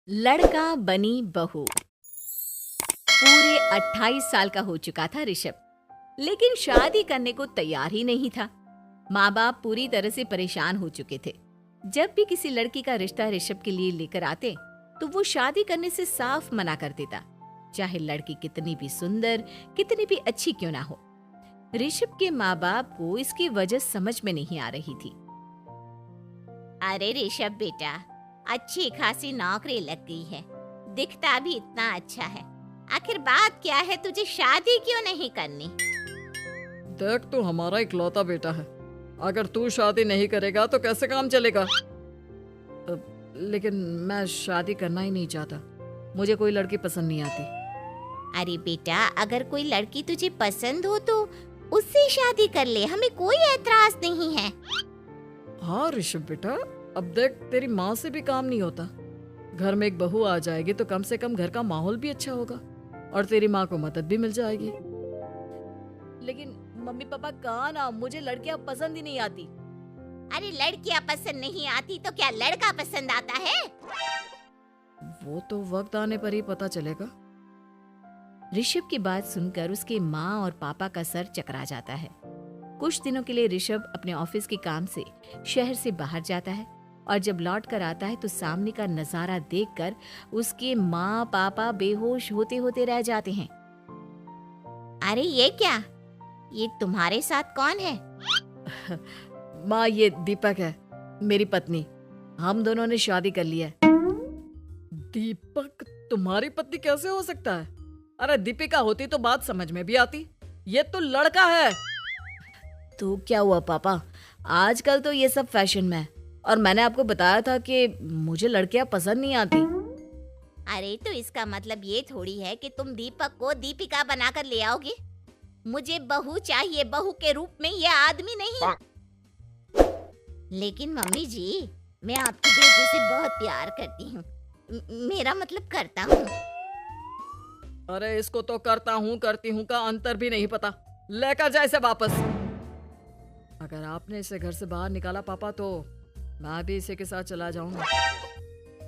लड़का बनी बहू। पूरे 28 साल का हो चुका था ऋषभ, लेकिन शादी करने को तैयार ही नहीं था। माँ बाप पूरी तरह से परेशान हो चुके थे। जब भी किसी लड़की का रिश्ता ऋषभ के लिए लेकर आते तो वो शादी करने से साफ मना कर देता, चाहे लड़की कितनी भी सुंदर, कितनी भी अच्छी क्यों ना हो। ऋषभ के माँ बाप को इसकी वजह समझ में नहीं आ रही थी। अरे ऋषभ बेटा, अच्छी खासी नौकरी लग गई है, दिखता भी इतना अच्छा है, आखिर बात क्या है, तुझे शादी क्यों नहीं करनी? देख, तू हमारा इकलौता बेटा है। अगर तू शादी नहीं करेगा तो कैसे काम चलेगा? लेकिन मैं शादी करना ही नहीं चाहता। मुझे कोई लड़की पसंद नहीं आती। अरे बेटा, अगर कोई लड़की तुझे पसंद हो तो उससे शादी कर ले, हमें कोई ऐतराज नहीं है। हाँ ऋषभ बेटा, अब देख, तेरी माँ से भी काम नहीं होता। घर में एक बहू आ जाएगी तो कम से कम घर का माहौल भी अच्छा होगा और तेरी माँ को मदद भी मिल जाएगी। लेकिन मम्मी पापा कहाँ ना, मुझे लड़कियां पसंद ही नहीं आती। अरे लड़कियां पसंद नहीं आती तो क्या लड़का पसंद आता है? वो तो वक्त आने पर ही पता चलेगा। ऋषभ की बात सुनकर उसके माँ और पापा का सर चकरा जाता है। कुछ दिनों के लिए ऋषभ अपने ऑफिस के काम से शहर से बाहर जाता है और जब लौट कर आता है तो सामने का नजारा देखकर उसके माँ पापा बेहोश होते होते रह जाते हैं। अरे ये क्या, ये तुम्हारे साथ कौन है? माँ, ये दीपक है, मेरी पत्नी। हम दोनों ने शादी कर ली है। दीपक तुम्हारी पत्नी कैसे हो सकता है? अरे दीपिका होती तो बात समझ में भी आती। ये तो लड़का है। तो क्या हुआ पापा, आजकल तो ये सब फैशन में है और मैंने आपको बताया था कि मुझे लड़कियां पसंद नहीं आती। अरे तो इसका मतलब ये थोड़ी है कि तुम दीपक को दीपिका बनाकर ले आओगे। मुझे बहू चाहिए, बहू के रूप में, ये आदमी नहीं। लेकिन मम्मी जी, मैं आपकी बेटी से बहुत प्यार करती हूँ, मेरा मतलब करता हूँ। अरे इसको तो करता हूँ करती हूँ का अंतर भी नहीं पता। लेकर जा इसे वापस। अगर आपने इसे घर से बाहर निकाला पापा तो मैं भी इसे के साथ चला जाऊंगा।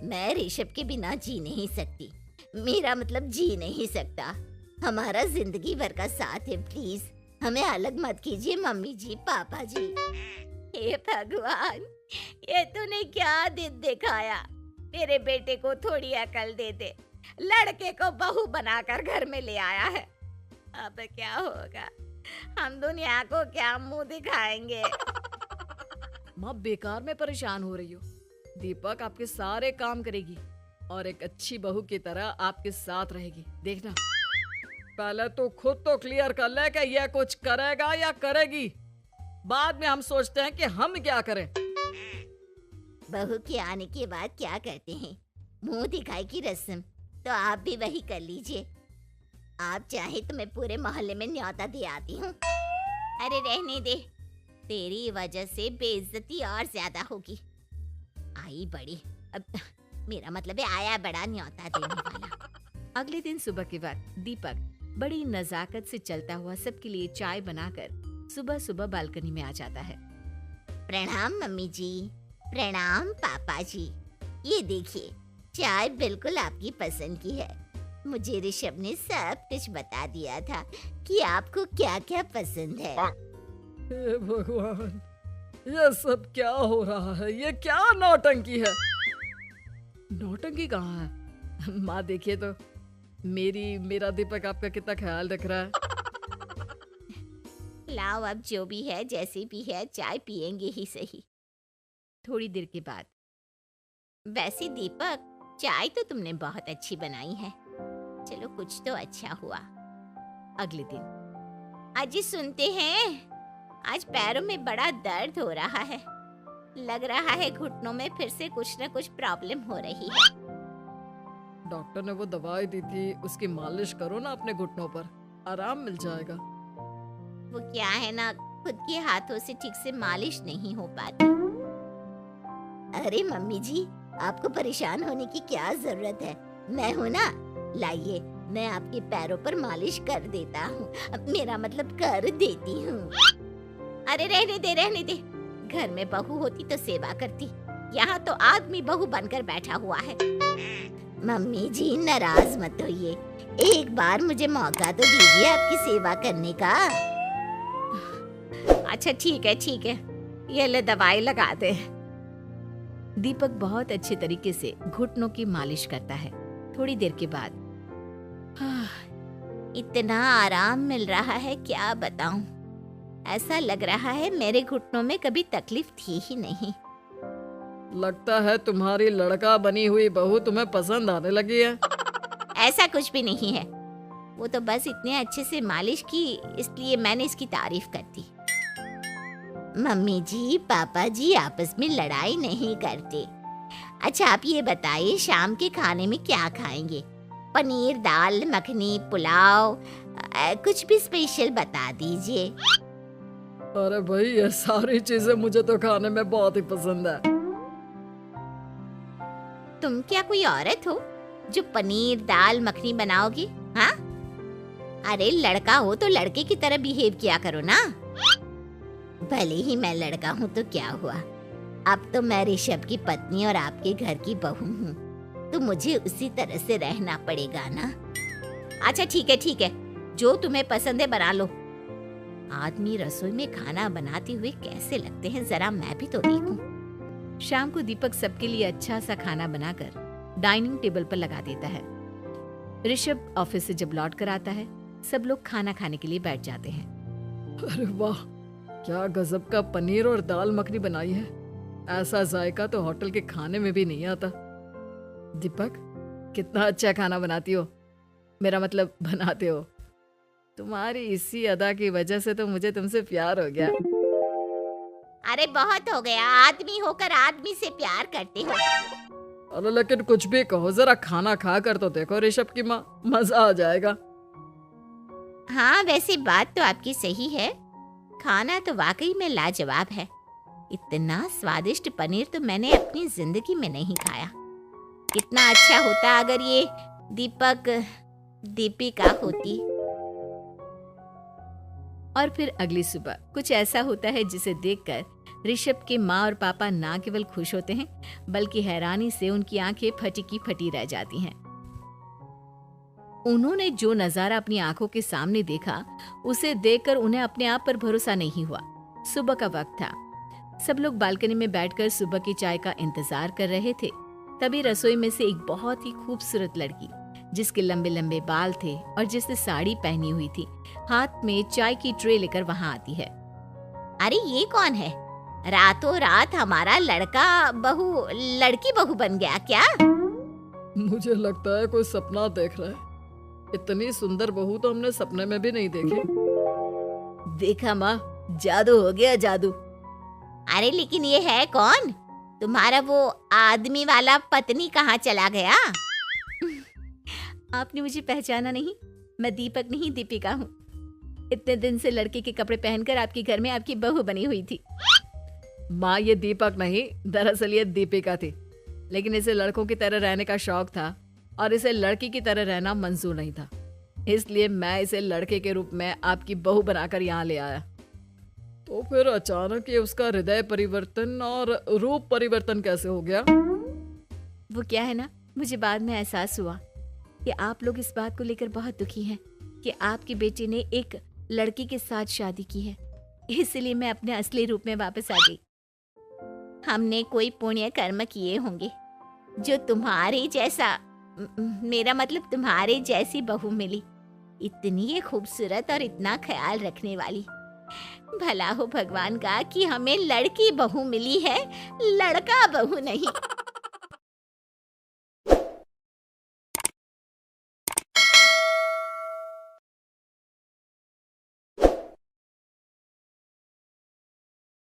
मैं ऋषभ के बिना जी नहीं सकती, मेरा मतलब जी नहीं सकता। हमारा जिंदगी भर का साथ है, प्लीज हमें अलग मत कीजिए मम्मी जी, पापा जी। हे भगवान, ये तूने क्या दिन दिखाया? मेरे बेटे को थोड़ी अकल दे दे, लड़के को बहू बनाकर घर में ले आया है। अब क्या होगा, हम दुनिया को क्या मुंह दिखाएंगे? माँ, बेकार में परेशान हो रही हो। दीपक आपके सारे काम करेगी और एक अच्छी बहू की तरह आपके साथ रहेगी, देखना। पहले तो खुद तो क्लियर कर ले कि यह कुछ करेगा या करेगी, बाद में हम सोचते हैं कि हम क्या करें। बहू के आने के बाद क्या करते हैं, मुंह दिखाई की रस्म, तो आप भी वही कर लीजिए। आप चाहे तो मैं पूरे मोहल्ले में न्योता दे आती हूँ। अरे रहने दे, तेरी वजह से बेइज्जती और ज्यादा होगी। आई बड़ी, अब मेरा मतलब है आया बड़ा न्योता देने वाला। अगले दिन सुबह के वक्त दीपक बड़ी नजाकत से चलता हुआ सबके लिए चाय बनाकर सुबह सुबह बालकनी में आ जाता है। प्रणाम मम्मी जी, प्रणाम पापा जी। ये देखिए, चाय बिल्कुल आपकी पसंद की है। मुझे ऋषभ ने सब कुछ बता दिया था कि आपको क्या क्या पसंद है। हे भगवान, ये सब क्या हो रहा है? ये क्या नौटंकी है? नौटंकी कहाँ है? माँ देखिए तो, मेरा दीपक आपका कितना ख्याल रख रहा है। लाओ, अब जो भी है, जैसे भी है, चाय पियेंगे ही सही। थोड़ी देर के बाद, वैसे दीपक, चाय तो तुमने बहुत अच्छी बनाई है। चलो, कुछ तो अच्छा हुआ। अगले दिन, अजी सुनते हैं, आज पैरों में बड़ा दर्द हो रहा है। लग रहा है घुटनों में फिर से कुछ न कुछ प्रॉब्लम हो रही है। डॉक्टर ने वो दवाई दी थी, उसकी मालिश करो ना अपने घुटनों पर, आराम मिल जाएगा। वो क्या है ना, खुद के हाथों से ठीक से मालिश नहीं हो पाती। अरे मम्मी जी, आपको परेशान होने की क्या जरूरत है, मैं हूँ ना। लाइए, मैं आपके पैरों पर मालिश कर देता हूँ, मेरा मतलब कर देती हूँ। अरे रहने दे, रहने दे। घर में बहू होती तो सेवा करती, यहाँ तो आदमी बहू बनकर बैठा हुआ है। मम्मी जी नाराज मत होइए, एक बार मुझे मौका तो दीजिए आपकी सेवा करने का। अच्छा ठीक है, ये ले दवाई लगा दे। दीपक बहुत अच्छे तरीके से घुटनों की मालिश करता है। थोड़ी देर के बाद इतना आराम मिल रहा है क्या बताऊं, ऐसा लग रहा है मेरे घुटनों में कभी तकलीफ थी ही नहीं। लगता है तुम्हारी लड़का बनी हुई बहू तुम्हें पसंद आने लगी है। ऐसा कुछ भी नहीं है, वो तो बस इतने अच्छे से मालिश की इसलिए मैंने इसकी तारीफ कर दी। मम्मी जी पापा जी आपस में लड़ाई नहीं करते। अच्छा आप ये बताइए शाम के खाने में क्या खाएंगे? पनीर दाल मखनी पुलाव कुछ भी स्पेशल बता दीजिए। अरे भाई ये सारी चीजें मुझे तो खाने में बहुत ही पसंद है। तुम क्या कोई औरत हो जो पनीर दाल मखनी बनाओगी? हाँ, अरे लड़का हो तो लड़के की तरह बिहेव किया करो ना। भले ही मैं लड़का हूँ तो क्या हुआ, अब तो मैं ऋषभ की पत्नी और आपके घर की बहू हूँ, तो मुझे उसी तरह से रहना पड़ेगा ना। अच्छा ठीक है, जो तुम्हें पसंद है बना लो। आदमी रसोई में खाना बनाते हुए कैसे लगते हैं जरा मैं भी तो देखूं। शाम को दीपक सबके लिए अच्छा सा खाना बनाकर डाइनिंग टेबल पर लगा देता है। ऋषभ ऑफिस से जब लौट कर आता है, सब लोग खाना खाने के लिए बैठ जाते हैं। अरे वाह, क्या गजब का पनीर और दाल मखनी बनाई है। ऐसा जायका तो होटल के खाने में भी नहीं आता। दीपक कितना अच्छा खाना बनाती हो, मेरा मतलब बनाते हो। तुम्हारी इसी अदा की वजह से तो मुझे तुमसे प्यार हो गया। अरे बहुत हो गया, आदमी होकर आदमी से प्यार करते हो। अरे लेकिन कुछ भी कहो, जरा खाना खा कर तो देखो ऋषभ की माँ, मजा आ जाएगा। हाँ वैसे बात तो आपकी सही है, खाना तो वाकई में लाजवाब है। इतना स्वादिष्ट पनीर तो मैंने अपनी जिंदगी में नहीं खाया। कितना अच्छा होता अगर ये दीपिका होती। और फिर अगली सुबह कुछ ऐसा होता है जिसे देखकर ऋषभ के माँ और पापा ना केवल खुश होते हैं बल्कि हैरानी से उनकी आंखें फटी की फटी रह जाती हैं। उन्होंने जो नजारा अपनी आंखों के सामने देखा उसे देखकर उन्हें अपने आप पर भरोसा नहीं हुआ। सुबह का वक्त था, सब लोग बालकनी में बैठकर सुबह की चाय का इंतजार कर रहे थे। तभी रसोई में से एक बहुत ही खूबसूरत लड़की जिसके लंबे लंबे बाल थे और जिसने साड़ी पहनी हुई थी, हाथ में चाय की ट्रे लेकर वहां आती है। अरे ये कौन है? रातों रात हमारा लड़की बहू बन गया क्या? मुझे लगता है कोई सपना देख रहा है। इतनी सुंदर बहू तो हमने सपने में भी नहीं देखी। देखा माँ, जादू हो गया जादू। अरे लेकिन ये है कौन? तुम्हारा वो आदमी वाला पत्नी कहाँ चला गया? आपने मुझे पहचाना नहीं? मैं दीपक नहीं दीपिका हूँ। इतने दिन से लड़के के कपड़े पहनकर आपके घर में आपकी बहू बनी हुई थी। माँ ये दीपक नहीं, दरअसल ये दीपिका थी, लेकिन इसे लड़कों की तरह रहने का शौक था और इसे लड़की की तरह रहना मंजूर नहीं था, इसलिए मैं इसे लड़के के रूप में आपकी बहू बनाकर यहाँ ले आया। तो फिर अचानक ये उसका हृदय परिवर्तन और रूप परिवर्तन कैसे हो गया? वो क्या है ना, मुझे बाद में एहसास हुआ कि आप लोग इस बात को लेकर बहुत दुखी हैं कि आपकी बेटी ने एक लड़की के साथ शादी की है, इसलिए मैं अपने असली रूप में वापस आ गई। हमने कोई पुण्य कर्म किए होंगे जो तुम्हारे जैसा, मेरा मतलब तुम्हारे जैसी बहू मिली, इतनी खूबसूरत और इतना ख्याल रखने वाली। भला हो भगवान का कि हमें लड़की बहू मिली है, लड़का बहू नहीं।